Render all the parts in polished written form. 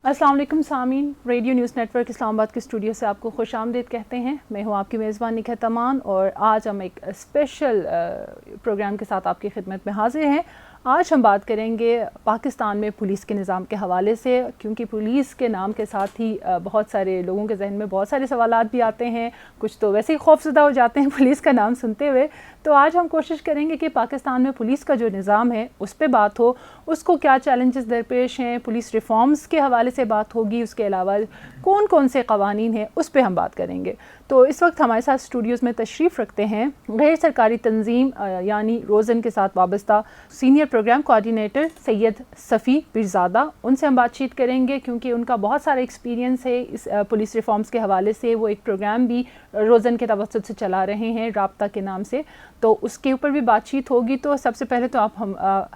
अस्सलाम वालेकुम सामीन, रेडियो न्यूज़ नेटवर्क इस्लामाबाद के स्टूडियो से आपको खुशामदीद कहते हैं। मैं हूं आपकी मेज़बान निखत अमान और आज हम एक स्पेशल प्रोग्राम के साथ आपकी खिदमत में हाजिर हैं। आज हम बात करेंगे पाकिस्तान में पुलिस के निज़ाम के हवाले से, क्योंकि पुलिस के नाम के साथ ही बहुत सारे लोगों के जहन में बहुत सारे सवालात भी आते हैं, कुछ तो वैसे ही खौफज़दा हो जाते हैं पुलिस का नाम सुनते हुए। तो आज हम कोशिश करेंगे कि पाकिस्तान में पुलिस का जो निज़ाम है उस पर बात हो, उसको क्या चैलेंजेस दरपेश हैं, पुलिस रिफॉर्म्स के हवाले से बात होगी, उसके अलावा कौन कौन से कवानीन हैं उस पर हम बात करेंगे। तो इस वक्त हमारे साथ स्टूडियोज़ में तशरीफ़ रखते हैं गैर सरकारी तंजीम यानी रोज़न के साथ वाबस्ता senior programme coordinator Syed Safi Pirzada. उनसे हम बातचीत करेंगे क्योंकि उनका बहुत सारा एक्सपीरियंस है इस पुलिस रिफॉर्म्स के हवाले से। वो एक प्रोग्राम भी रोज़न के तवस्सुत से चला रहे हैं राब्ता के नाम से, तो उसके ऊपर भी बातचीत होगी। तो सबसे पहले तो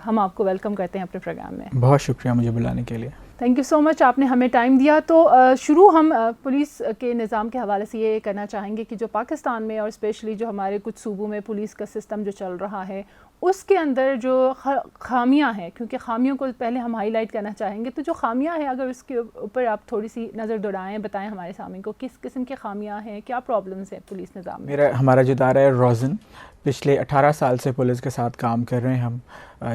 हम आपको वेलकम करते हैं अपने प्रोग्राम में। बहुत शुक्रिया मुझे बुलाने के लिए। थैंक यू सो मच, आपने हमें टाइम दिया। तो शुरू हम पुलिस के निज़ाम के हवाले से ये करना चाहेंगे कि जो पाकिस्तान में और स्पेशली जो हमारे कुछ सूबों में पुलिस का सिस्टम जो चल रहा है उसके अंदर जो खामियां हैं, क्योंकि खामियों को पहले हम हाईलाइट करना चाहेंगे। तो जो खामियां हैं अगर उसके ऊपर आप थोड़ी सी नज़र दौड़ाएं, बताएं हमारे सामने को किस किस्म की खामियां हैं, क्या प्रॉब्लम्स हैं पुलिस निज़ाम में। हमारा जो इदारा है रोज़न पिछले 18 साल से पुलिस के साथ काम कर रहे हैं हम,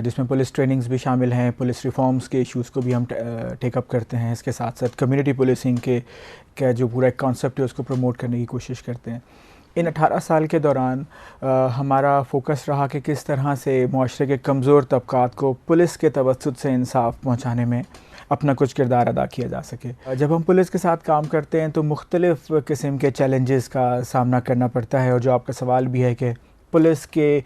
जिसमें पुलिस ट्रेनिंग्स भी शामिल हैं, पुलिस रिफॉर्म्स के इश्यूज़ को भी हम टेकअप करते हैं। इसके साथ साथ कम्युनिटी पुलिसिंग के जो पूरा एक कॉन्सेप्ट है उसको प्रमोट करने की कोशिश करते हैं। इन 18 साल के दौरान हमारा फ़ोकस रहा कि किस तरह से मुआशरे के कमज़ोर तबक़ात को पुलिस के तवस्सुत से इंसाफ पहुँचाने में अपना कुछ किरदार अदा किया जा सके। जब हम पुलिस के साथ काम करते हैं तो मुख्तलिफ़ किस्म के चैलेंजेस का सामना करना पड़ता है, और जो आपका सवाल भी है कि पुलिस के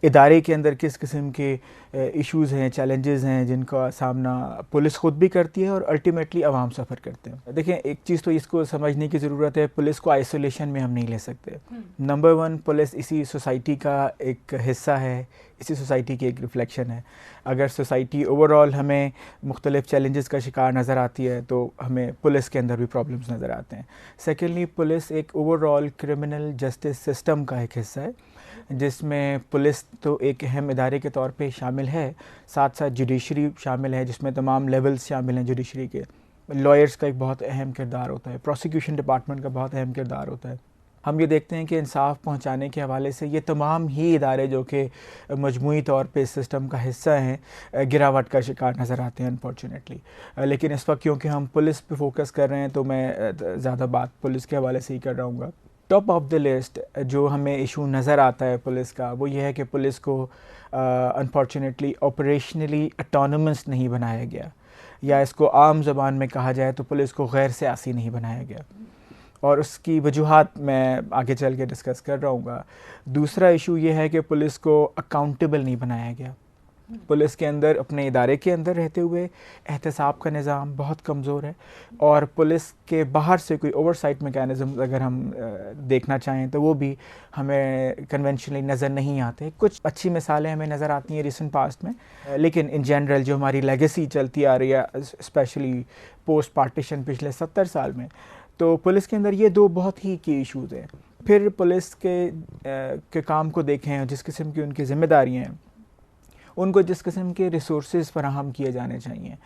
इदारे के अंदर किस किस्म के इश्यूज़ हैं, चैलेंजेस हैं जिनका सामना पुलिस ख़ुद भी करती है और अल्टीमेटली आवाम सफ़र करते हैं। देखें, एक चीज़ तो इसको समझने की ज़रूरत है, पुलिस को आइसोलेशन में हम नहीं ले सकते। नंबर वन, पुलिस इसी सोसाइटी का एक हिस्सा है, इसी सोसाइटी की एक रिफ्लेक्शन है। अगर सोसाइटी ओवरऑल हमें मुख्तलिफ़ चैलेंजेस का शिकार नज़र आती है तो हमें पुलिस के अंदर भी प्रॉब्लम्स नज़र आते हैं। सेकेंडली, पुलिस एक ओवरऑल क्रिमिनल जस्टिस सिस्टम का एक हिस्सा है, जिसमें पुलिस तो एक अहम इदारे के तौर पे शामिल है, साथ साथ जुडिशरी शामिल है जिसमें तमाम लेवल्स शामिल हैं जुडिशरी के। लॉयर्स का एक बहुत अहम किरदार होता है, प्रोसिक्यूशन डिपार्टमेंट का बहुत अहम किरदार होता है। हम ये देखते हैं कि इंसाफ पहुंचाने के हवाले से ये तमाम ही इदारे जो कि मजमूई तौर पे इस सिस्टम का हिस्सा हैं, गिरावट का शिकार नज़र आते हैं अनफॉर्चुनेटली। लेकिन इस वक्त क्योंकि हम पुलिस पे फोकस कर रहे हैं तो मैं ज़्यादा बात पुलिस के हवाले से ही कर रहूँगा। टॉप ऑफ द लिस्ट जो हमें इशू नज़र आता है पुलिस का, वो ये है कि पुलिस को अनफॉर्चुनेटली ऑपरेशनली ऑटोनमस नहीं बनाया गया, या इसको आम ज़बान में कहा जाए तो पुलिस को गैर सियासी नहीं बनाया गया, और उसकी वजूहात मैं आगे चल के डिस्कस कर रहूँगा। दूसरा इशू ये है कि पुलिस को अकाउंटेबल नहीं बनाया गया। पुलिस के अंदर, अपने इदारे के अंदर रहते हुए एहतसाब का निज़ाम बहुत कमज़ोर है, और पुलिस के बाहर से कोई ओवरसाइट मैकेनिज़्म अगर हम देखना चाहें तो वो भी हमें कन्वेंशनली नज़र नहीं आते। कुछ अच्छी मिसालें हमें नज़र आती हैं रिसेंट पास्ट में, लेकिन इन जनरल जो हमारी लेगेसी चलती आ रही है स्पेशली पोस्ट पार्टीशन पिछले 70 साल में, तो पुलिस के अंदर ये दो बहुत ही की इशूज़ हैं। फिर पुलिस के काम को देखें, जिस किस्म की उनकी ज़िम्मेदारियाँ हैं, उनको जिस किस्म के रिसोर्सेज फराहम किए जाने चाहिए,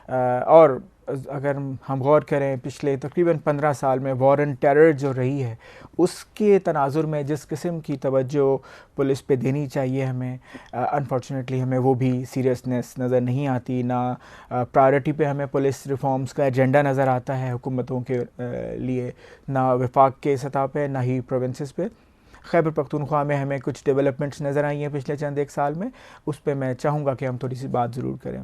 और अगर हम गौर करें पिछले तकरीबन 15 साल में वॉर एंड टेरर जो रही है उसके तनाजुर में जिस किस्म की तवज्जो पुलिस पे देनी चाहिए हमें, अनफॉर्चुनेटली हमें वो भी सीरियसनेस नज़र नहीं आती। ना प्रायोरिटी पे हमें पुलिस रिफॉर्म्स का एजेंडा नज़र आता है हुकूमतों के लिए, ना वफाक के सतह पे, ना ही प्रोविंसेस पे। खैबर पख्तूनख्वा में हमें कुछ डेवलपमेंट्स नज़र आई हैं पिछले चंद एक साल में, उस पर मैं चाहूँगा कि हम थोड़ी सी बात ज़रूर करें।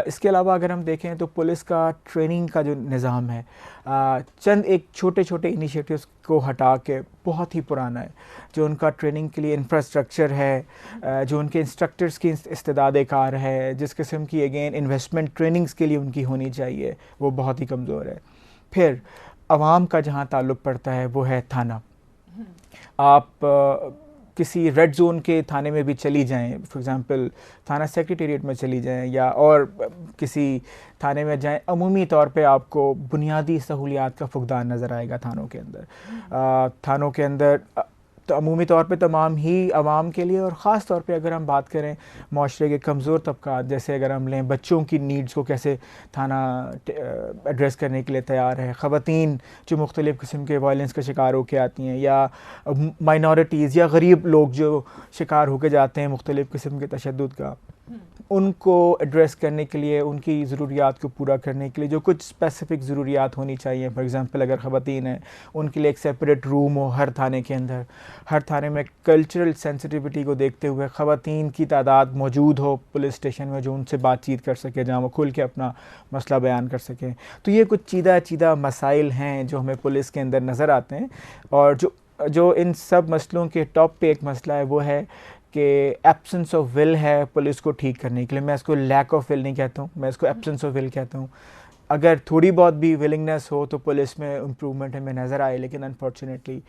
इसके अलावा अगर हम देखें तो पुलिस का ट्रेनिंग का जो निज़ाम है, चंद एक छोटे छोटे इनिशिएटिव्स को हटा के बहुत ही पुराना है। जो उनका ट्रेनिंग के लिए इंफ्रास्ट्रक्चर है, जो उनके इंस्ट्रक्टर्स की इस्तेदाद कार है, जिस किस्म की अगेन इन्वेस्टमेंट ट्रेनिंग्स के लिए उनकी होनी चाहिए, वो बहुत ही कमज़ोर है। फिर आवाम का जहाँ ताल्लुक़ पड़ता है वो है थाना। आप किसी रेड जोन के थाने में भी चली जाएं, फॉर एग्ज़ाम्पल थाना सेक्रेटेरिएट में चली जाएं या और किसी थाने में जाएं, अमूमी तौर पे आपको बुनियादी सहूलियात का फुकदान नज़र आएगा थानों के अंदर। थानों के अंदर तो अमूमी तौर पे तमाम ही आवाम के लिए, और ख़ास तौर पे अगर हम बात करें माशरे के कमज़ोर तबक़ात, जैसे अगर हम लें बच्चों की नीड्स को कैसे थाना एड्रेस करने के लिए तैयार है, ख़वातीन जो मुख्तलिफ़ किस्म के वायलेंस का शिकार होकर आती हैं, या माइनॉरिटीज़ या गरीब लोग जो शिकार होकर जाते हैं मुख्तलिफ़ किस्म के तशद्दुद का, उनको एड्रेस करने के लिए, उनकी ज़रूरियात को पूरा करने के लिए जो कुछ स्पेसिफ़िक ज़रूरियात होनी चाहिए। फॉर एग्ज़ाम्पल अगर ख़वातीन हैं, उनके लिए एक सेपरेट रूम हो हर थाने के अंदर, हर थाने में कल्चरल सेंसिटिविटी को देखते हुए ख़वातीन की तादाद मौजूद हो पुलिस स्टेशन में, जो उनसे बातचीत कर सके, जहाँ वो खुल के अपना मसला बयान कर सकें। तो ये कुछ चीदा मसाइल हैं जो हमें पुलिस के अंदर नज़र आते हैं, और जो इन सब मसलों के टॉप पे एक मसला है वो है कि एब्सेंस ऑफ विल है पुलिस को ठीक करने के लिए। मैं इसको लैक ऑफ विल नहीं कहता हूँ, मैं इसको एब्सेंस ऑफ विल कहता हूँ। अगर थोड़ी बहुत भी विलिंगनेस हो तो पुलिस में इम्प्रूवमेंट हमें नज़र आए, लेकिन unfortunately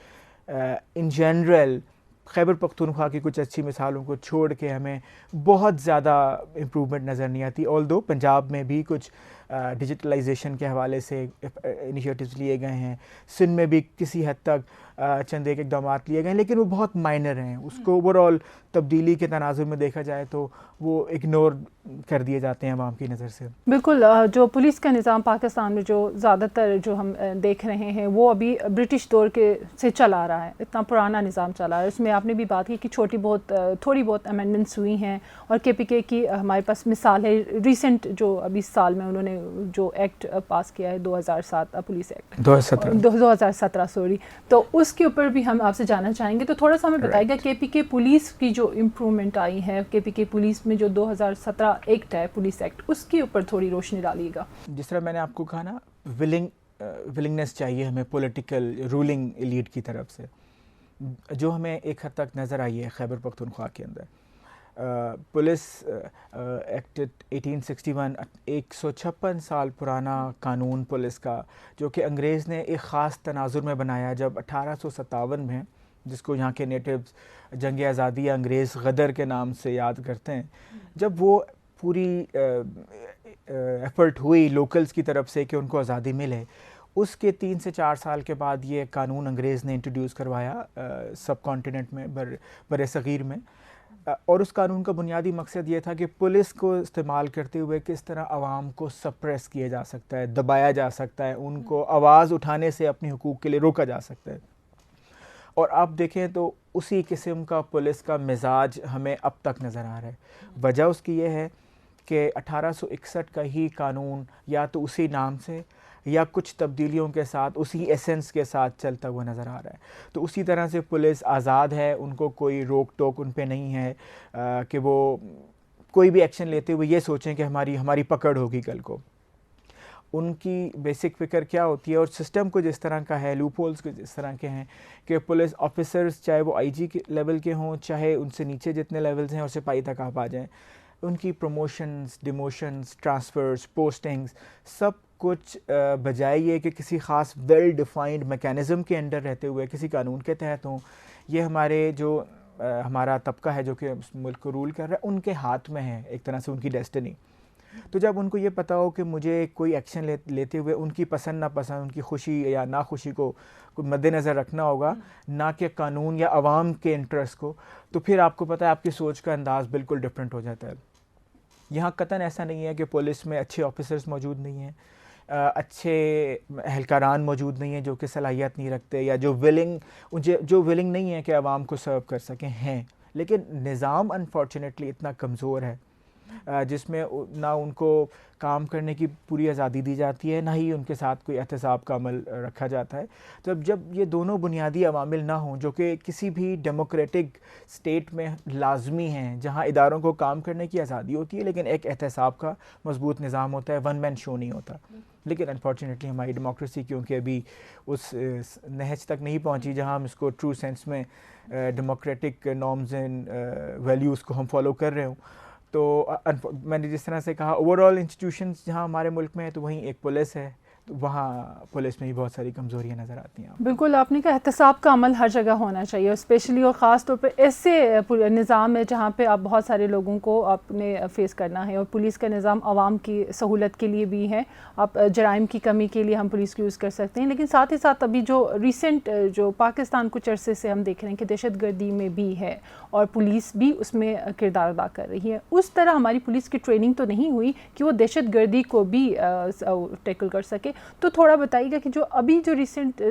in general Khyber Pakhtunkhwa की कुछ अच्छी मिसालों को छोड़ के हमें बहुत ज़्यादा इम्प्रूवमेंट नज़र नहीं आती। ऑल्दो पंजाब में भी कुछ डिजिटलाइजेशन के हवाले से इनिशिएटिव्स लिए गए हैं, सिंध में भी किसी हद तक चंद एक इकदाम लिए गए हैं, लेकिन वो बहुत माइनर हैं। उसको ओवरऑल तब्दीली के तनाजुर में देखा जाए तो वो इग्नोर कर दिए जाते हैं आवाम की नज़र से। बिल्कुल, जो पुलिस का निज़ाम पाकिस्तान में जो ज़्यादातर जो हम देख रहे हैं वो अभी ब्रिटिश दौर के से चला आ रहा है, इतना पुराना निज़ाम चला है। उसमें आपने भी बात की कि थोड़ी बहुत अमेंडमेंट्स हुई हैं, और KPK की हमारे पास मिसाल है रिसेंट जो अभी साल में उन्होंने जो एक्ट पास किया है 2007 पुलिस एक्ट 2017 सॉरी, तो उसके ऊपर भी हम आपसे जानना चाहेंगे। तो थोड़ा सा हमें बताइएगा KPK पुलिस की जो इम्प्रूवमेंट आई है, KPK पुलिस में जो 2017 एक्ट है पुलिस एक्ट, उसके ऊपर थोड़ी रोशनी डालिएगा। जिस तरह मैंने आपको कहा ना, विलिंगनेस चाहिए हमें पॉलिटिकल रूलिंग एलीट की तरफ से, जो हमें एक हद तक नज़र आई है खैबर पख्तूनख्वा के अंदर। पुलिस एक्ट 1861 156 साल पुराना कानून पुलिस का, जो कि अंग्रेज़ ने एक ख़ास तनाजुर में बनाया जब 1857 में, जिसको यहाँ के नेटिव्स जंग आज़ादी या अंग्रेज़ गदर के नाम से याद करते हैं, जब वो पूरी एफ़र्ट हुई लोकल्स की तरफ से कि उनको आज़ादी मिले, उसके 3 से 4 साल के बाद ये कानून अंग्रेज़ ने इंट्रोड्यूस करवाया सब कॉन्टिनेंट में, बर सग़ीर में। और उस कानून का बुनियादी मकसद ये था कि पुलिस को इस्तेमाल करते हुए किस तरह आवाम को सप्रेस किया जा सकता है, दबाया जा सकता है, उनको आवाज़ उठाने से अपने हुकूक के लिए रोका जा सकता है। और आप देखें तो उसी किस्म का पुलिस का मिजाज हमें अब तक नज़र आ रहा है। वजह उसकी ये है कि 1861 का ही कानून या तो उसी नाम से या कुछ तब्दीलियों के साथ उसी एसेंस के साथ चलता हुआ नज़र आ रहा है। तो उसी तरह से पुलिस आज़ाद है, उनको कोई रोक टोक उन पे नहीं है कि वो कोई भी एक्शन लेते हुए ये सोचें कि हमारी पकड़ होगी कल को। उनकी बेसिक फ़िक्र क्या होती है, और सिस्टम को जिस तरह का है, लूप होल्स को जिस तरह के हैं कि पुलिस ऑफिसर्स चाहे वो IG के लेवल के हों, चाहे उनसे नीचे जितने लेवल्स हैं और सिपाही तक आप आ जाएँ, उनकी प्रमोशंस, डिमोशंस, ट्रांसफ़र्स, पोस्टिंग्स, सब कुछ बजाय ये कि किसी ख़ास वेल डिफाइंड मैकेनिज़्म के अंडर रहते हुए किसी कानून के तहत हों, ये हमारा तबका है जो कि मुल्क को रूल कर रहा है, उनके हाथ में है एक तरह से उनकी डेस्टिनी। तो जब उनको ये पता हो कि मुझे कोई एक्शन लेते हुए उनकी पसंद नापसंद, उनकी खुशी या नाखुशी को मद्देनज़र रखना होगा, ना कि कानून या आवाम के इंटरेस्ट को, तो फिर आपको पता है आपकी सोच का अंदाज़ बिल्कुल डिफरेंट हो जाता है। यहाँ कतन ऐसा नहीं है कि पुलिस में अच्छे ऑफिसर्स मौजूद नहीं हैं, अच्छे एहलकारान मौजूद नहीं हैं जो कि सलाहियत नहीं रखते या जो विलिंग नहीं है कि आवाम को सर्व कर सकें, हैं, लेकिन निज़ाम अनफॉर्चुनेटली इतना कमज़ोर है जिसमें ना उनको काम करने की पूरी आज़ादी दी जाती है, ना ही उनके साथ कोई एहतसाब का अमल रखा जाता है। तो जब ये दोनों बुनियादी अवामिल ना हों जो कि किसी भी डेमोक्रेटिक स्टेट में लाजमी हैं, जहाँ इदारों को काम करने की आज़ादी होती है लेकिन एक एहतसाब का मजबूत निज़ाम होता है, वन मैन शो नहीं होता। लेकिन अनफॉर्चुनेटली हमारी डेमोक्रेसी क्योंकि अभी उस नहज तक नहीं पहुँची जहाँ हम इसको ट्रू सेंस में डेमोक्रेटिक नॉर्म्स एंड वैल्यूज़ को हम फॉलो कर रहे हों, तो मैंने जिस तरह से कहा ओवरऑल इंस्टीट्यूशंस जहाँ हमारे मुल्क में है तो वहीं एक पुलिस है, तो वहाँ पुलिस में भी बहुत सारी कमज़ोरियाँ नज़र आती हैं। बिल्कुल, आपने कहा एहतसाब का अमल हर जगह होना चाहिए, और स्पेशली और ख़ास तौर पे ऐसे निज़ाम है जहाँ पे आप बहुत सारे लोगों को आपने फ़ेस करना है, और पुलिस का निज़ाम आवाम की सहूलत के लिए भी है। आप जराइम की कमी के लिए हम पुलिस को यूज़ कर सकते हैं, लेकिन साथ ही साथ अभी जो रिसेंट जो पाकिस्तान कुछ अरसे से हम देख रहे हैं कि दहशतगर्दी में भी है और पुलिस भी उसमें किरदार अदा कर रही है। उस तरह हमारी पुलिस की ट्रेनिंग तो नहीं हुई कि वो दहशतगर्दी को भी टैकल कर सके। तो थोड़ा बताइएगा कि जो अभी जो रिसेंट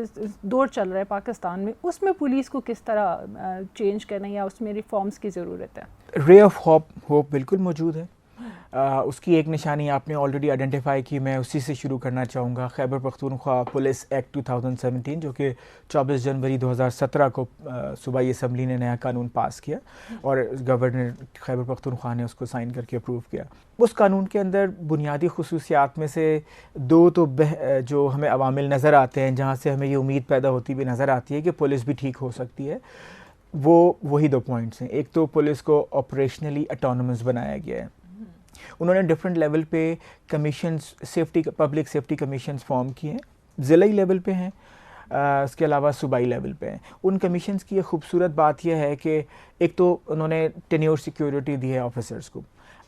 दौर चल रहा है पाकिस्तान में, उसमें पुलिस को किस तरह चेंज करना या उसमें रिफॉर्म्स की ज़रूरत है? रे ऑफ होप बिल्कुल मौजूद है। उसकी एक निशानी आपने ऑलरेडी आइडेंटिफाई की, मैं उसी से शुरू करना चाहूँगा। खैबर पख्तूनख्वा पुलिस एक्ट 2017 जो कि 24 जनवरी 2017 को सूबाई असम्बली ने नया कानून पास किया और गवर्नर खैबर पख्तूनख्वा ने उसको साइन करके अप्रूव किया। उस कानून के अंदर बुनियादी खुसूसियात में से दो तो जो हमें अवामिल नज़र आते हैं, जहाँ से हमें ये उम्मीद पैदा होती भी नज़र आती है कि पुलिस भी ठीक हो सकती है, वही दो पॉइंट्स हैं। एक तो पुलिस को ऑपरेशनली ऑटोनमस बनाया गया है। उन्होंने डिफरेंट लेवल पे commissions, public safety commissions form किए हैं, ज़िलाई लेवल पे हैं, इसके अलावा सूबाई लेवल पे हैं। उन कमीशंस की एक खूबसूरत बात यह है कि एक तो उन्होंने टेन्योर सिक्योरिटी दी है ऑफिसर्स को।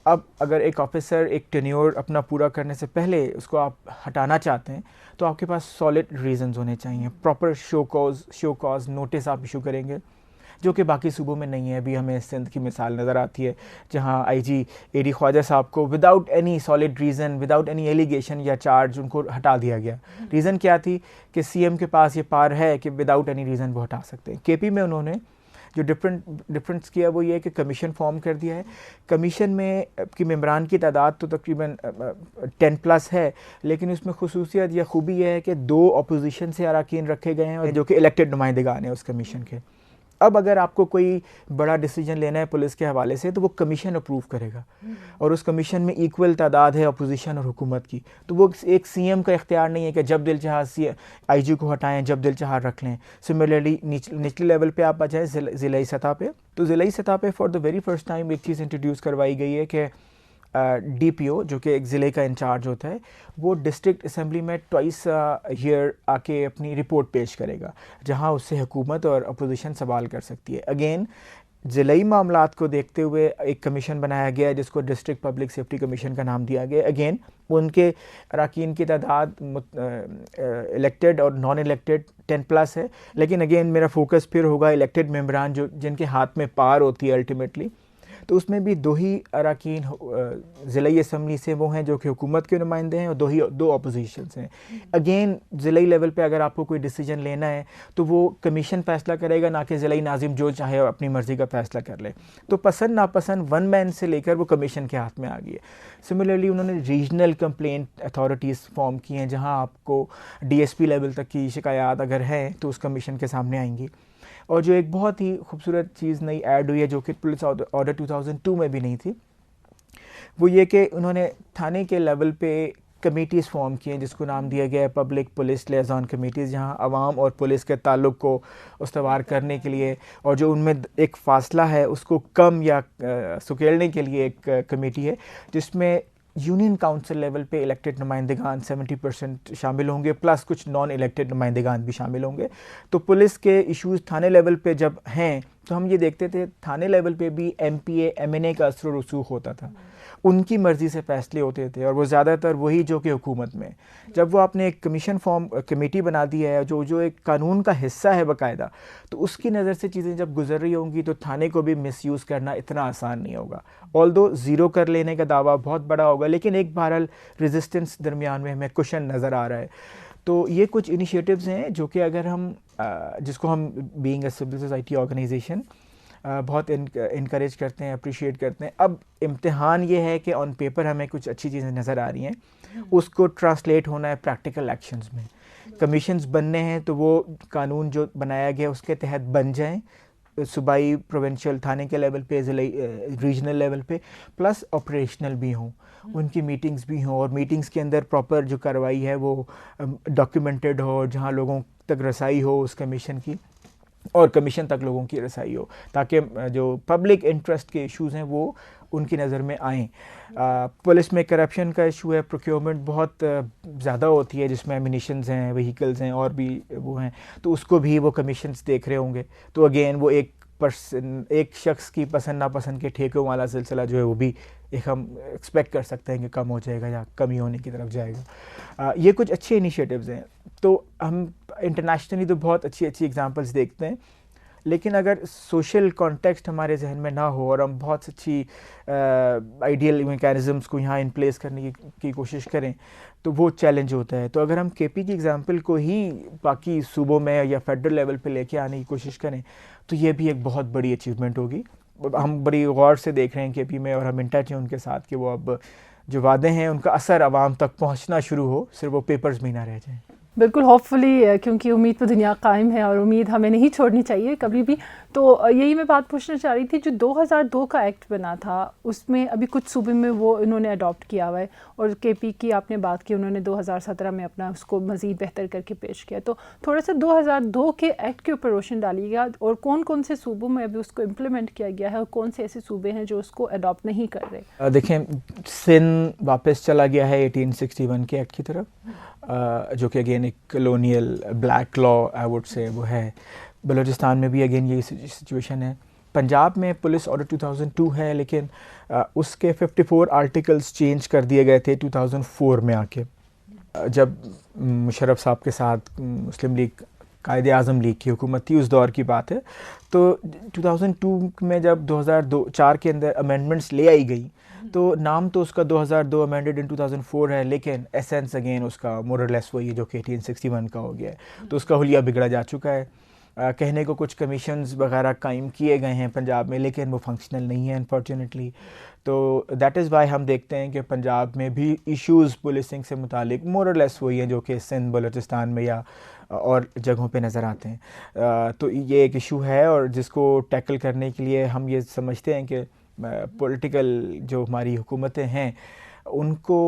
अब अगर एक ऑफिसर एक टेन्योर अपना पूरा करने से पहले उसको आप हटाना चाहते हैं तो आपके पास सॉलिड रीजंस होने चाहिए। प्रॉपर शो कॉज नोटिस आप इशू करेंगे, जो कि बाकी सूबों में नहीं है। अभी हमें सिंध की मिसाल नज़र आती है जहां आईजी एडी ख्वाजा साहब को without any solid reason, without any allegation या चार्ज उनको हटा दिया गया। रीज़न क्या थी कि सीएम के पास ये पावर है कि विदाउट एनी रीज़न वो हटा सकते हैं। केपी में उन्होंने जो डिफरेंस किया वो ये है कि कमीशन फॉर्म कर दिया है। कमीशन में की मेंबरान की तादाद तो तकरीबन 10+ है, लेकिन उसमें खुसूसियत या खूबी यह है कि 2 अपोजिशन से अरकान रखे गए हैं जो कि इलेक्टेड नुमाइंदगान हैं उस कमीशन के। अब अगर आपको कोई बड़ा डिसीजन लेना है पुलिस के हवाले से तो वो कमीशन अप्रूव करेगा, और उस कमीशन में इक्वल तादाद है अपोजिशन और हुकूमत की। तो वो एक सीएम का इख्तियार नहीं है कि जब दिल चाहा आईजी को हटाएं, जब दिल चाहा रख लें। सिमिलरली निचले लेवल पे आप आ जाए ज़िलाई सतह पे, तो ज़िलाई सतह पे for the very first time एक चीज़ इंट्रोड्यूस करवाई गई है कि डीपीओ जो कि एक ज़िले का इंचार्ज होता है, वो डिस्ट्रिक्ट असम्बली में ट्वाइस ईयर आके अपनी रिपोर्ट पेश करेगा, जहां उससे हुकूमत और अपोजिशन सवाल कर सकती है। अगेन ज़िलाई मामलात को देखते हुए एक कमीशन बनाया गया है जिसको डिस्ट्रिक्ट पब्लिक सेफ्टी कमीशन का नाम दिया गया। अगेन उनके अरकान की तादाद इलेक्टेड और नॉन इलेक्टेड 10+ है, लेकिन अगेन मेरा फोकस फिर होगा इलेक्टेड मेंबरान जो जिनके हाथ में पावर होती है अल्टीमेटली। तो उसमें भी 2 ही अरकान ज़िलाई असम्बली से वो हैं जो कि हुकूमत के नुमाइंदे हैं, और 2 अपोजिशन हैं। अगेन ज़िलाई लेवल पे अगर आपको कोई डिसीजन लेना है तो वो कमीशन फ़ैसला करेगा, ना कि ज़िलाई नाजिम जो चाहे अपनी मर्ज़ी का फ़ैसला कर ले। तो पसंद नापसंद वन मैन से लेकर वो कमीशन के हाथ में आ गई है। सिमिलरली उन्होंने रीजनल कंप्लेंट अथॉरिटीज़ फॉर्म की हैं, जहाँ आपको डीएसपी लेवल तक की शिकायत अगर है तो उस कमीशन के सामने आएंगी। और जो एक बहुत ही खूबसूरत चीज़ नई ऐड हुई है जो कि पुलिस ऑर्डर 2002 में भी नहीं थी, वो ये कि उन्होंने थाने के लेवल पे कमेटीज़ फॉर्म किए हैं जिसको नाम दिया गया है पब्लिक पुलिस लियाज़ॉन कमेटीज़, जहां आवाम और पुलिस के ताल्लुक़ को उस्तवार करने के लिए और जो उनमें एक फ़ासला है उसको कम या सुकेलने के लिए एक कमेटी है, जिसमें यूनियन काउंसिल लेवल पे इलेक्टेड नुमाइंदगान 70% शामिल होंगे, प्लस कुछ नॉन इलेक्टेड नुमाइंदगान भी शामिल होंगे। तो पुलिस के इश्यूज़ थाने लेवल पे जब हैं तो हम ये देखते थे थाने लेवल पे भी एमपीए एमएनए का असर और रसूख होता था, उनकी मर्ज़ी से फ़ैसले होते थे, और वो ज़्यादातर वही जो कि हुकूमत में। जब वो आपने एक कमीशन फॉर्म कमेटी बना दी है जो एक कानून का हिस्सा है बाकायदा, तो उसकी नज़र से चीज़ें जब गुजर रही होंगी तो थाने को भी मिसयूज़ करना इतना आसान नहीं होगा। ऑल्दो ज़ीरो कर लेने का दावा बहुत बड़ा होगा, लेकिन एक बहरहाल रेजिस्टेंस दरमियान में हमें कुशन नज़र आ रहा है। तो ये कुछ इनिशिएटिव्स हैं जो कि अगर हम जिसको हम being a civil society organisation बहुत इनकरेज करते हैं, अप्रिशिएट करते हैं। अब इम्तिहान ये है कि ऑन पेपर हमें कुछ अच्छी चीज़ें नज़र आ रही हैं, उसको ट्रांसलेट होना है प्रैक्टिकल एक्शंस में। कमीशंस बनने हैं तो वो कानून जो बनाया गया उसके तहत बन जाएं, सूबाई प्रोविंशियल थाने के लेवल पे, ज़िला रीजनल लेवल पे, प्लस ऑपरेशनल भी हों, उनकी मीटिंग्स भी हों, और मीटिंग्स के अंदर प्रॉपर जो कार्रवाई है वो डॉक्यूमेंटेड हो, जहां लोगों तक रसाई हो उस कमीशन की। और कमीशन तक लोगों की रसाई हो, ताकि जो पब्लिक इंटरेस्ट के इश्यूज़ हैं वो उनकी नज़र में आएँ। पुलिस में करप्शन का इशू है, प्रोक्योरमेंट बहुत ज़्यादा होती है, जिसमें एमिनिशंस हैं, व्हीकल्स हैं और भी वो हैं, तो उसको भी वो कमीशंस देख रहे होंगे। तो अगेन वो एक शख्स की पसंद नापसंद के ठेकों वाला सिलसिला जो है वो भी एक हम एक्सपेक्ट कर सकते हैं कि कम हो जाएगा या कमी होने की तरफ जाएगा। ये कुछ अच्छे इनिशिएटिव्स हैं। तो हम इंटरनेशनली तो बहुत अच्छी अच्छी एग्जांपल्स देखते हैं, लेकिन अगर सोशल कॉन्टेक्स्ट हमारे जहन में ना हो और हम बहुत अच्छी आइडियल मैकेनिज़म्स को यहाँ इन प्लेस करने की कोशिश करें तो वो चैलेंज होता है। तो अगर हम केपी की एग्जांपल को ही बाकी सूबों में या फेडरल लेवल पे लेके आने की कोशिश करें तो ये भी एक बहुत बड़ी अचीवमेंट होगी। हम बड़ी गौर से देख रहे हैं केपी में और हम इन टच हैं उनके साथ कि वो अब जो वादे हैं उनका असर आवाम तक पहुँचना शुरू हो, सिर्फ वो पेपर्स में ही ना रह जाएँ। बिल्कुल, होपफुली, क्योंकि उम्मीद पर दुनिया कायम है और उम्मीद हमें नहीं छोड़नी चाहिए कभी भी। तो यही मैं बात पूछना चाह रही थी, जो 2002 का एक्ट बना था उसमें अभी कुछ सूबे में वो इन्होंने अडॉप्ट किया हुआ है, और केपी की आपने बात की उन्होंने 2017 में अपना उसको मज़ीद बेहतर करके पेश किया। तो थोड़ा सा 2002 के एक्ट के ऊपर रोशन डालिएगा और कौन कौन से सूबों में अभी उसको इम्प्लीमेंट किया गया है और कौन से ऐसे सूबे हैं जो उसको अडॉप्ट नहीं कर रहे। देखें, सिंध वापस चला गया है 1861 के एक्ट की तरफ, जो कि अगेन एक colonial black law I would say वो है। बलूचिस्तान में भी अगेन यही सिचुएशन है। पंजाब में पुलिस ऑर्डर 2002 है, लेकिन उसके 54 आर्टिकल्स चेंज कर दिए गए थे 2004 में आके, जब मुशर्रफ साहब के साथ मुस्लिम लीग कायदे आज़म लीग की हुकूमत थी, उस दौर की बात है। तो 2002 में जब 2004 के अंदर अमेंडमेंट्स ले आई गई तो नाम तो उसका 2002 अमेंडेड इन 2004 है, लेकिन एसेंस अगेन उसका मोर और लेस वही है जो कि 1861 का हो गया है। तो उसका हुलिया बिगड़ा जा चुका है। कहने को कुछ कमीशंस वगैरह कायम किए गए हैं पंजाब में, लेकिन वो फंक्शनल नहीं है अनफॉर्चुनेटली। तो दैट इज़ वाई हम देखते हैं कि पंजाब में भी इश्यूज़ पुलिसिंग से मुतालिक मोर और लेस वही हैं जो कि सिंध बलूचिस्तान में या और जगहों पे नज़र आते हैं। तो ये एक इशू है और जिसको टैकल करने के लिए हम ये समझते हैं कि पॉलिटिकल जो हमारी हुकूमतें हैं उनको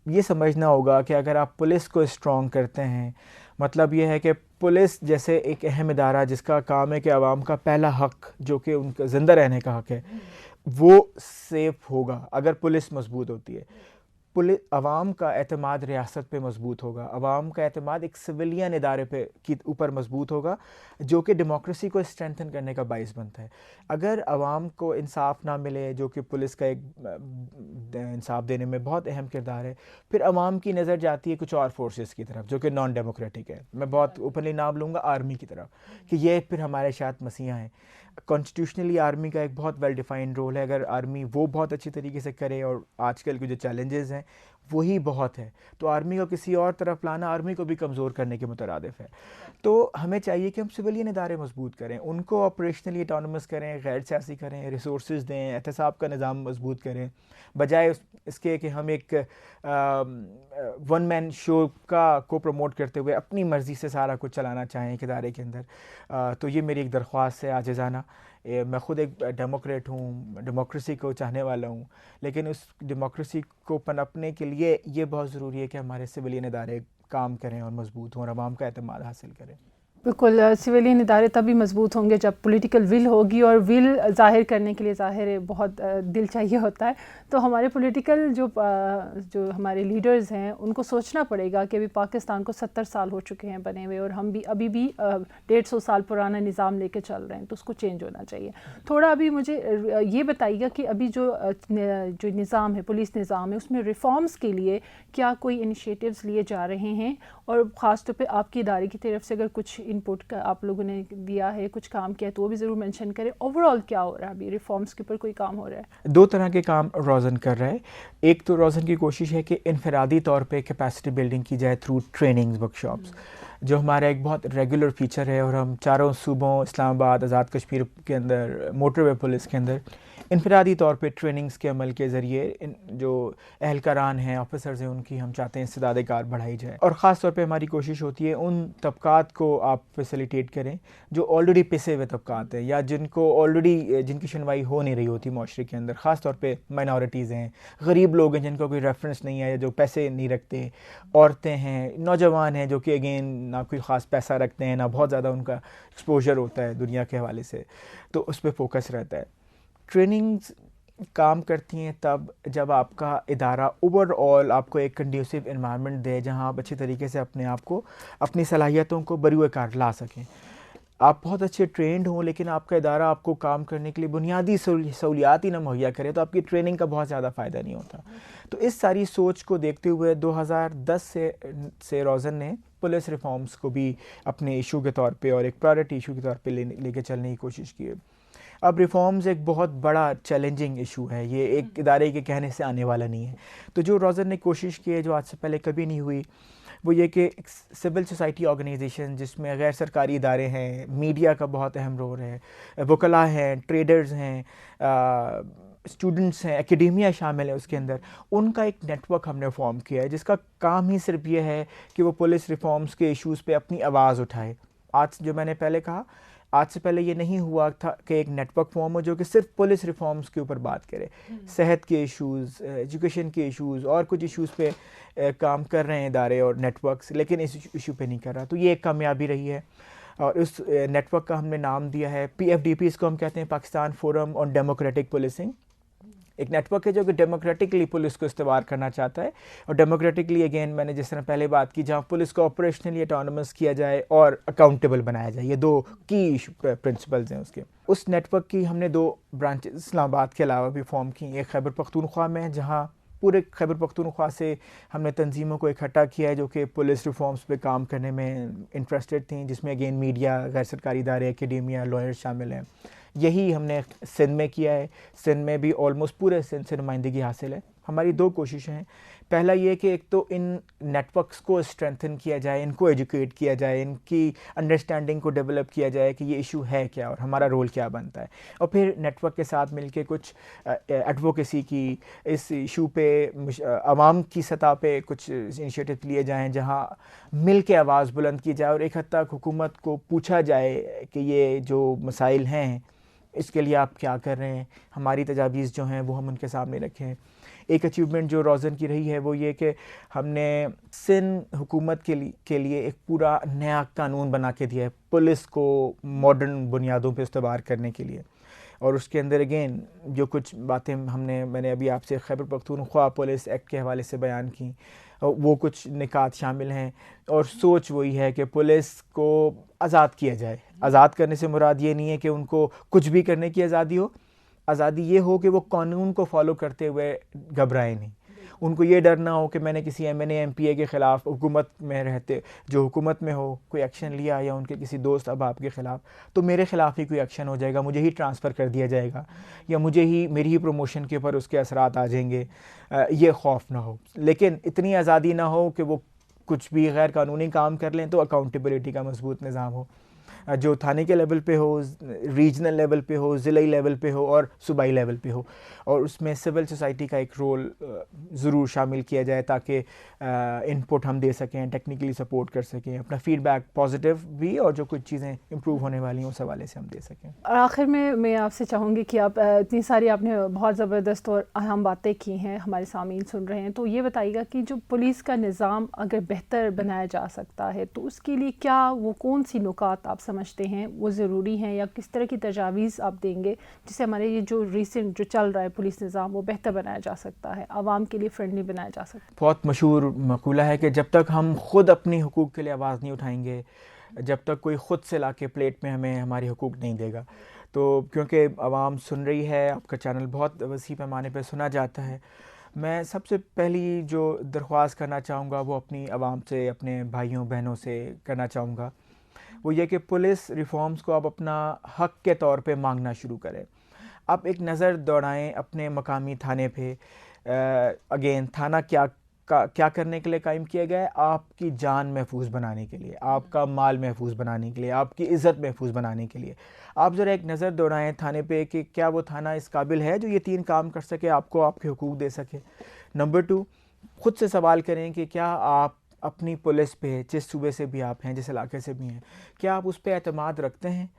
ये समझना होगा कि अगर आप पुलिस को स्ट्रॉन्ग करते हैं, मतलब ये है कि पुलिस जैसे एक अहम इदारा जिसका काम है कि आवाम का पहला हक़ जो कि उनका ज़िंदा रहने का हक़ है वो सेफ होगा अगर पुलिस मजबूत होती है। पुलिस अवाम का एतमाद रियासत पे मजबूत होगा, अवाम का एतमाद एक सिविलियन इदारे पे की ऊपर मजबूत होगा जो कि डेमोक्रेसी को स्ट्रेंथन करने का बाइस बनता है। अगर अवाम को इंसाफ ना मिले, जो कि पुलिस का एक इंसाफ देने में बहुत अहम किरदार है, फिर अवाम की नज़र जाती है कुछ और फोर्सेस की तरफ जो कि नॉन डेमोक्रेटिक है। मैं बहुत ओपनली नाम लूँगा आर्मी की तरफ, कि ये फिर हमारे शायद मसीहा हैं। कॉन्स्टिट्यूशनली आर्मी का एक बहुत वेल डिफाइंड रोल है, अगर आर्मी वो बहुत अच्छी तरीके से करे, और आजकल के जो चैलेंजेस हैं वही बहुत है, तो आर्मी को किसी और तरफ लाना आर्मी को भी कमज़ोर करने के मुतरादिफ है। तो हमें चाहिए कि हम सिविलियन इदारे मजबूत करें, उनको ऑपरेशनली ऑटोनमस करें, गैर सियासी करें, रिसोर्स दें, एहतसाब का निज़ाम मजबूत करें, बजाय इसके कि हम एक वन मैन शो को प्रमोट करते हुए अपनी मर्ज़ी से सारा कुछ चलाना चाहें एक इदारे के अंदर। तो ये मेरी एक दरख्वास्त है आजिज़ाना। मैं ख़ुद एक डेमोक्रेट हूँ, डेमोक्रेसी को चाहने वाला हूँ, लेकिन उस डेमोक्रेसी को पनपने के लिए ये बहुत ज़रूरी है कि हमारे सिविलियन इदारे काम करें और मजबूत हों और आवाम का एतमाद हासिल करें। बिल्कुल, सिविलियन इदारे तभी मजबूत होंगे जब पॉलिटिकल विल होगी, और विल ज़ाहिर करने के लिए ज़ाहिर है बहुत दिल चाहिए होता है। तो हमारे पॉलिटिकल जो हमारे लीडर्स हैं उनको सोचना पड़ेगा कि अभी पाकिस्तान को 70 साल हो चुके हैं बने हुए, और हम भी अभी भी 150 साल पुराना निज़ाम लेके चल रहे हैं, तो उसको चेंज होना चाहिए। थोड़ा अभी मुझे ये बताइएगा कि अभी जो निज़ाम है, पुलिस निज़ाम है, उसमें रिफॉर्म्स के लिए क्या कोई इनिशिएटिव्स लिए जा रहे हैं, और ख़ास तौर पे आपकी इदारे की तरफ से अगर कुछ इनपुट का आप लोगों ने दिया है, कुछ काम किया है, तो वो भी ज़रूर मेंशन करें। ओवरऑल क्या हो रहा है, अभी रिफॉर्म्स के ऊपर कोई काम हो रहा है? दो तरह के काम रोज़न कर रहा है। एक तो रोज़न की कोशिश है कि इनफरादी तौर पे कैपेसिटी बिल्डिंग की जाए थ्रू ट्रेनिंग्स, वर्कशॉप्स, जो हमारा एक बहुत रेगुलर फीचर है, और हम चारों सूबों इस्लामाबाद, आज़ाद कश्मीर के अंदर, मोटरवे पुलिस के अंदर इनफरादी तौर पे ट्रेनिंग्स के अमल के ज़रिए जो एहलकारान हैं, ऑफिसर्स हैं, उनकी हम चाहते हैं इस्तिदाद कार बढ़ाई जाए। और ख़ास तौर पे हमारी कोशिश होती है उन तबकात को आप फैसिलिटेट करें जो ऑलरेडी पिसे हुए तबकात हैं, या जिनको ऑलरेडी जिनकी सुनवाई हो नहीं रही होती माशरे के अंदर। ख़ास तौर पे माइनॉरिटीज़ हैं, गरीब लोग हैं जिनका कोई रेफरेंस नहीं है, जो पैसे नहीं रखते, औरतें हैं, नौजवान हैं जो कि अगेन ना कोई ख़ास पैसा रखते हैं, ना बहुत ज़्यादा उनका एक्सपोजर होता है दुनिया के हवाले से, तो उस पर फोकस रहता है। ट्रेनिंग्स काम करती हैं तब जब आपका इदारा ओवरऑल आपको एक कंड्यूसिव एनवायरनमेंट दे, जहां आप अच्छी तरीके से अपने आप को, अपनी सलाहियतों को बरूए कार ला सकें। आप बहुत अच्छे ट्रेंड हों लेकिन आपका इदारा आपको काम करने के लिए बुनियादी सहूलियात ही ना मुहैया करे, तो आपकी ट्रेनिंग का बहुत ज़्यादा फ़ायदा नहीं होता। तो इस सारी सोच को देखते हुए 2010 से रोज़न ने पुलिस रिफॉर्म्स को भी अपने इशू के तौर पे और एक प्रायोरिटी इशू के तौर पे लेके चलने की कोशिश की है। अब रिफॉर्म्स एक बहुत बड़ा चैलेंजिंग इशू है, ये एक इदारे के कहने से आने वाला नहीं है। तो जो रोज़न ने कोशिश की है, जो आज से पहले कभी नहीं हुई, वो ये कि सिविल सोसाइटी ऑर्गेनाइजेशन जिसमें गैर सरकारी इदारे हैं, मीडिया का बहुत अहम रोल है, वकला हैं, ट्रेडर्स हैं, स्टूडेंट्स हैं, एकेडेमिया शामिल है उसके अंदर, उनका एक नेटवर्क हमने फॉर्म किया है जिसका काम ही सिर्फ ये है कि वो पुलिस रिफॉर्म्स के इश्यूज़ पे अपनी आवाज़ उठाए। आज जो मैंने पहले कहा, आज से पहले ये नहीं हुआ था कि एक नेटवर्क फॉर्म हो जो कि सिर्फ पुलिस रिफॉर्म्स के ऊपर बात करे। सेहत के इश्यूज़, एजुकेशन के इश्यूज़ और कुछ इश्यूज़ पे काम कर रहे हैं इदारे और नेटवर्क्स, लेकिन इस इशू पे नहीं कर रहा। तो ये एक कामयाबी रही है और उस नेटवर्क का हमने नाम दिया है PFDP, इसको हम कहते हैं Pakistan forum on democratic policing. एक नेटवर्क है जो कि डेमोक्रेटिकली पुलिस को इस्तेमाल करना चाहता है, और डेमोक्रेटिकली अगेन मैंने जिस तरह पहले बात की, जहाँ पुलिस को ऑपरेशनली ऑटोनमस किया जाए और अकाउंटेबल बनाया जाए, ये दो की प्रिंसिपल्स हैं उसके। उस नेटवर्क की हमने 2 ब्रांचेस इस्लामाबाद के अलावा भी फॉर्म की। एक खैबर पख्तूनख्वा में, जहाँ पूरे खैबर पख्तूनख्वा से हमने तंजीमों को इकट्ठा किया है जो कि पुलिस रिफॉर्म्स पे काम करने में इंटरेस्टेड थी, जिसमें अगेन मीडिया, गैर सरकारी इदारे, एकेडेमिया, लॉयर्स शामिल हैं। यही हमने सिंध में किया है। सिंध में भी ऑलमोस्ट पूरे सिंध से नुमाइंदगी हासिल है। हमारी 2 कोशिशें हैं। पहला ये कि एक तो इन नेटवर्क्स को स्ट्रेंथन किया जाए, इनको एजुकेट किया जाए, इनकी अंडरस्टैंडिंग को डेवलप किया जाए कि ये इशू है क्या और हमारा रोल क्या बनता है, और फिर नेटवर्क के साथ मिलके कुछ एडवोकेसी की, इस इशू पे आवाम की सतह पे कुछ इनिशिएटिव लिए जाएँ जहाँ मिल के आवाज़ बुलंद की जाए और एक हद तक हुकूमत को पूछा जाए कि ये जो मसाइल हैं इसके लिए आप क्या कर रहे हैं, हमारी तजावीज़ जो हैं वो हम उनके सामने रखें। एक अचीवमेंट जो रोज़न की रही है वो ये कि हमने सिंध हुकूमत के लिए एक पूरा नया कानून बना के दिया है पुलिस को मॉडर्न बुनियादों पे इस्तेमाल करने के लिए, और उसके अंदर अगेन जो कुछ बातें मैंने अभी आपसे खैबर पख्तूनख्वा पुलिस एक्ट के हवाले से बयान की, वो कुछ निकात शामिल हैं। और सोच वही है कि पुलिस को आज़ाद किया जाए। आज़ाद करने से मुराद ये नहीं है कि उनको कुछ भी करने की आज़ादी हो, आज़ादी ये हो कि वो कानून को फॉलो करते हुए घबराए नहीं। उनको ये डर ना हो कि मैंने किसी MNA MPA के ख़िलाफ़ हुकूमत में रहते, जो हुकूमत में हो, कोई एक्शन लिया या उनके किसी दोस्त अहबाब के ख़िलाफ़, तो मेरे ख़िलाफ़ ही कोई एक्शन हो जाएगा, मुझे ही ट्रांसफ़र कर दिया जाएगा या मेरी ही प्रमोशन के ऊपर उसके असरात आ जाएंगे, ये खौफ ना हो। लेकिन इतनी आज़ादी ना हो कि वो कुछ भी गैर कानूनी काम कर लें, तो अकाउंटेबिलिटी का मजबूत निज़ाम हो जो थाने के लेवल पे हो, रीजनल लेवल पे हो, ज़िलाई लेवल पे हो और सूबाई लेवल पे हो, और उसमें सिविल सोसाइटी का एक रोल ज़रूर शामिल किया जाए ताकि इनपुट हम दे सकें, टेक्निकली सपोर्ट कर सकें, अपना फीडबैक पॉजिटिव भी और जो कुछ चीज़ें इम्प्रूव होने वाली हैं उस हवाले से हम दे सकें। आखिर में मैं आपसे चाहूँगी कि आप इतनी सारी आपने बहुत ज़बरदस्त और अहम बातें की हैं, हमारे सामीन सुन रहे हैं, तो ये बताइएगा कि जो पुलिस का निज़ाम अगर बेहतर बनाया जा सकता है तो उसके लिए क्या वो कौन सी नुकात आप समझते हैं वो ज़रूरी हैं, या किस तरह की तजावीज़ आप देंगे जिससे हमारे ये जो रिसेंट जो चल रहा है पुलिस निज़ाम वो बेहतर बनाया जा सकता है, आवाम के लिए फ्रेंडली बनाया जा सकता है? बहुत मशहूर मक़ूला है कि जब तक हम ख़ुद अपनी हुकूक के लिए आवाज़ नहीं उठाएंगे, जब तक कोई ख़ुद से लाके प्लेट में हमें हमारी हुकूक नहीं देगा। तो क्योंकि आवाम सुन रही है, आपका चैनल बहुत वसी पैमाने पे सुना जाता है, मैं सबसे पहली जो दरख्वास्त करना चाहूँगा वो अपनी आवाम से, अपने भाइयों बहनों से करना चाहूँगा, वो ये कि पुलिस रिफॉर्म्स को आप अपना हक़ के तौर पे मांगना शुरू करें। आप एक नज़र दौड़ाएं अपने मकामी थाने पे। अगेन थाना क्या करने के लिए कायम किया गया है? आपकी जान महफूज बनाने के लिए, आपका माल महफूज बनाने के लिए, आपकी इज़्ज़त महफूज बनाने के लिए। आप ज़रा एक नज़र दौड़ाएं थाने पे कि क्या वो थाना इस काबिल है जो ये 3 काम कर सके, आपको आपके हुकूक दे सके। नंबर 2, ख़ुद से सवाल करें कि क्या आप अपनी पुलिस पे, जिस सूबे से भी आप हैं, जिस इलाके से भी हैं, क्या आप उस पर एतमाद रखते हैं?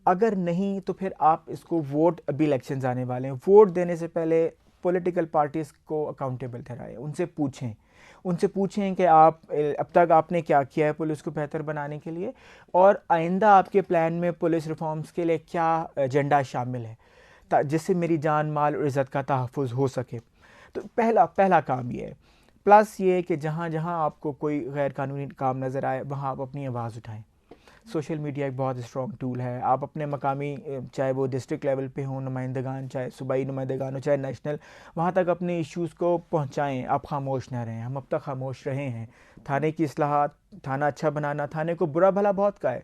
अगर नहीं तो फिर आप इसको वोट, अभी इलेक्शंस आने वाले हैं, वोट देने से पहले पॉलिटिकल पार्टीज़ को अकाउंटेबल ठहराएं, उनसे पूछें कि आप अब तक आपने क्या किया है पुलिस को बेहतर बनाने के लिए, और आइंदा आपके प्लान में पुलिस रिफॉर्म्स के लिए क्या एजेंडा शामिल है जिससे मेरी जान माल और इज़्ज़त का तहफ़्फ़ुज़ हो सके। तो पहला काम ये है। प्लस ये कि जहाँ जहाँ आपको कोई गैर कानूनी काम नज़र आए वहाँ आप अपनी आवाज़ उठाएं। सोशल मीडिया एक बहुत स्ट्रॉन्ग टूल है। आप अपने मकामी, चाहे वो डिस्ट्रिक्ट लेवल पे हों नुमाइंदगान, चाहे सूबाई नुमाइंदगान हो, चाहे नेशनल, वहाँ तक अपने इश्यूज़ को पहुँचाएँ। आप खामोश ना रहें। हम अब तक खामोश रहे हैं। थाने की इस्लाहात, थाना अच्छा बनाना, थाने को बुरा भला बहुत कहा है।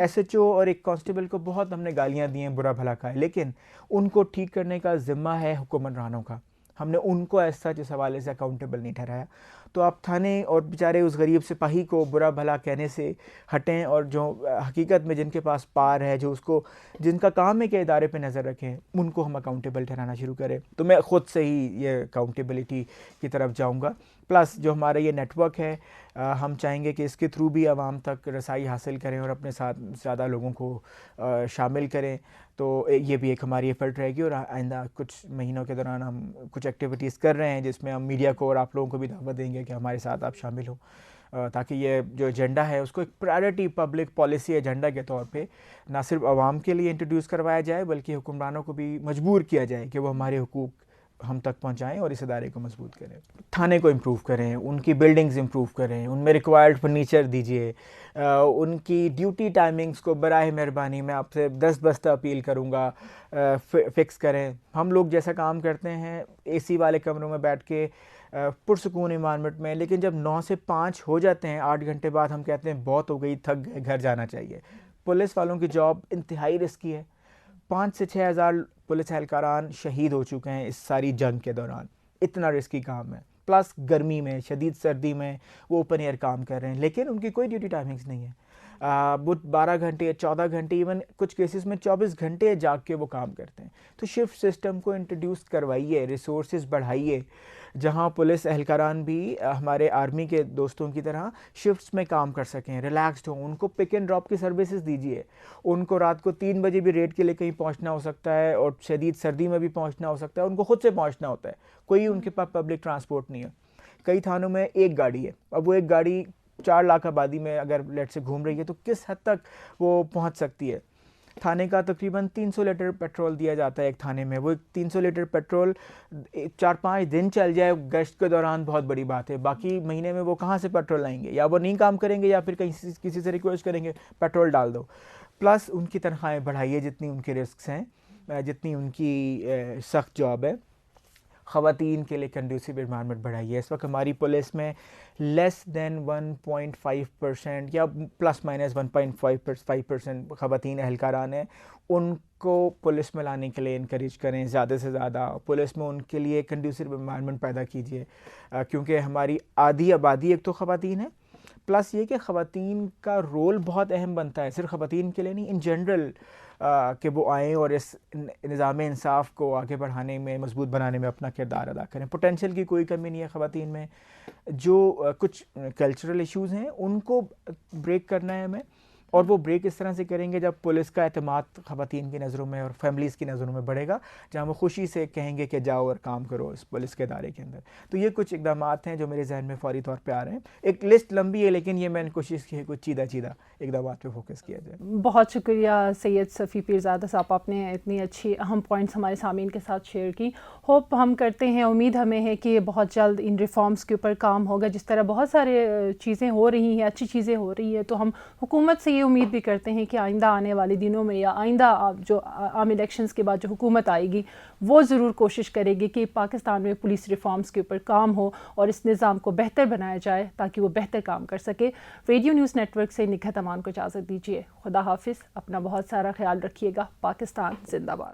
SHO और एक कांस्टेबल को बहुत हमने गालियाँ दी हैं, बुरा भला कहा है, लेकिन उनको ठीक करने का ज़िम्मा है हुक्मरानों का। हमने उनको ऐसा जिस हवाले से अकाउंटेबल नहीं ठहराया। तो आप थाने और बेचारे उस गरीब सिपाही को बुरा भला कहने से हटें, और जो हकीकत में जिनके पास पार है, जो उसको जिनका काम है कि इदारे पे नज़र रखें, उनको हम अकाउंटेबल ठहराना शुरू करें। तो मैं ख़ुद से ही ये अकाउंटेबिलिटी की तरफ जाऊंगा। प्लस जो हमारा ये नेटवर्क है, हम चाहेंगे कि इसके थ्रू भी आवाम तक रसाई हासिल करें और अपने साथ ज़्यादा लोगों को शामिल करें। तो ये भी एक हमारी एफर्ट रहेगी, और आइंदा कुछ महीनों के दौरान हम कुछ एक्टिविटीज़ कर रहे हैं जिसमें हम मीडिया को और आप लोगों को भी दावत देंगे कि हमारे साथ आप शामिल हो, ताकि ये जो एजेंडा है उसको एक प्रायोरिटी पब्लिक पॉलिसी एजेंडा के तौर पे ना सिर्फ आवाम के लिए इंट्रोड्यूस करवाया जाए, बल्कि हुक्मरानों को भी मजबूर किया जाए कि वो हमारे हुकूक हम तक पहुंचाएं और इस इदारे को मजबूत करें। थाने को इम्प्रूव करें, उनकी बिल्डिंग्स इम्प्रूव करें, उनमें रिक्वायर्ड फर्नीचर दीजिए, उनकी ड्यूटी टाइमिंग्स को बराए मेहरबानी मैं आपसे 10 बस्ता अपील करूँगा फ़िक्स करें। हम लोग जैसा काम करते हैं AC वाले कमरों में बैठ के पुरसुकून इन्वायरमेंट में, लेकिन जब 9 से 5 हो जाते हैं, 8 घंटे बाद हम कहते हैं बहुत हो गई, थक गए, घर जाना चाहिए। पुलिस वालों की जॉब इंतहाई रिस्की है। 5 से 6 हज़ार पुलिस एहलकारान शहीद हो चुके हैं इस सारी जंग के दौरान। इतना रिस्की काम है। प्लस गर्मी में, शदीद सर्दी में वो ओपन एयर काम कर रहे हैं, लेकिन उनकी कोई ड्यूटी टाइमिंग्स नहीं है। वो 12 घंटे, 14 घंटे, इवन कुछ केसेस में 24 घंटे जाग के वो काम करते हैं। तो शिफ्ट सिस्टम को इंट्रोड्यूस करवाइए, रिसोर्सेज बढ़ाइए, जहां पुलिस एहलकारान भी हमारे आर्मी के दोस्तों की तरह शिफ्ट्स में काम कर सकें, रिलैक्स्ड हों। उनको पिक एंड ड्रॉप की सर्विसेज दीजिए। उनको रात को 3 बजे भी रेड के लिए कहीं पहुंचना हो सकता है, और शदीद सर्दी में भी पहुंचना हो सकता है, उनको खुद से पहुंचना होता है, कोई उनके पास पब्लिक ट्रांसपोर्ट नहीं है। कई थानों में एक गाड़ी है, अब वो एक गाड़ी 4 लाख आबादी में अगर लेट से घूम रही है तो किस हद तक वो पहुंच सकती है। थाने का तकरीबन 300 लीटर पेट्रोल दिया जाता है एक थाने में। वो 300 लीटर पेट्रोल 4-5 दिन चल जाए गश्त के दौरान बहुत बड़ी बात है। बाकी महीने में वो कहाँ से पेट्रोल लाएंगे? या वो नहीं काम करेंगे, या फिर कहीं किसी से रिक्वेस्ट करेंगे पेट्रोल डाल दो। प्लस उनकी तनख्वाहें बढ़ाइए जितनी उनके रिस्क हैं, जितनी उनकी सख्त जॉब है। ख़वातीन के लिए कंड्यूसिव एनवायरनमेंट बढ़ाइए। इस वक्त हमारी पुलिस में लेस दैन 1.5% या प्लस माइनस 1.5% ख़वातीन एहलकारान हैं। उनको पुलिस में लाने के लिए इनकरेज करें ज़्यादा से ज़्यादा। पुलिस में उनके लिए कंड्यूसिव एनवायरनमेंट पैदा कीजिए, क्योंकि हमारी आधी आबादी एक तो ख़वातीन है, प्लस ये कि ख़वातीन का रोल बहुत अहम बनता है, सिर्फ ख़वातीन के लिए नहीं, इन जनरल कि वो आएँ और इस निज़ाम इंसाफ को आगे बढ़ाने में, मजबूत बनाने में अपना किरदार अदा करें। पोटेंशियल की कोई कमी नहीं है ख़वातीन में। जो कुछ कल्चरल इश्यूज़ हैं उनको ब्रेक करना है हमें, और वो ब्रेक इस तरह से करेंगे जब पुलिस का एतमाद ख़वातीन की नज़रों में और फैमिलीज़ की नज़रों में बढ़ेगा, जहाँ वो खुशी से कहेंगे कि जाओ और काम करो इस पुलिस के इदारे के अंदर। तो ये कुछ इक़दाम हैं जो मेरे जहन में फ़ौरी तौर पे आ रहे हैं। एक लिस्ट लंबी है, लेकिन ये मैंने कोशिश की है कुछ चीदा इक़दाम पे फोकस किया जाए। बहुत शुक्रिया सैयद सफ़ी पीरज़ादा साहब, आपने इतनी अच्छी अहम पॉइंट्स हमारे सामीन के साथ शेयर की। होप हम करते हैं, उम्मीद हमें है कि बहुत जल्द इन रिफॉर्म्स के ऊपर काम होगा। जिस तरह बहुत सारे चीज़ें हो रही हैं, अच्छी चीज़ें हो रही हैं, तो हम हुकूमत से ये उम्मीद भी करते हैं कि आइंदा आने वाले दिनों में या आइंदा जो आम इलेक्शंस के बाद जो हुकूमत आएगी वो ज़रूर कोशिश करेगी कि पाकिस्तान में पुलिस रिफॉर्म्स के ऊपर काम हो और इस निज़ाम को बेहतर बनाया जाए ताकि वो बेहतर काम कर सके। रेडियो न्यूज़ नेटवर्क से निखत अमान को इजाज़त दीजिए। खुदा हाफिज़, अपना बहुत सारा ख्याल रखिएगा। पाकिस्तान जिंदाबाद।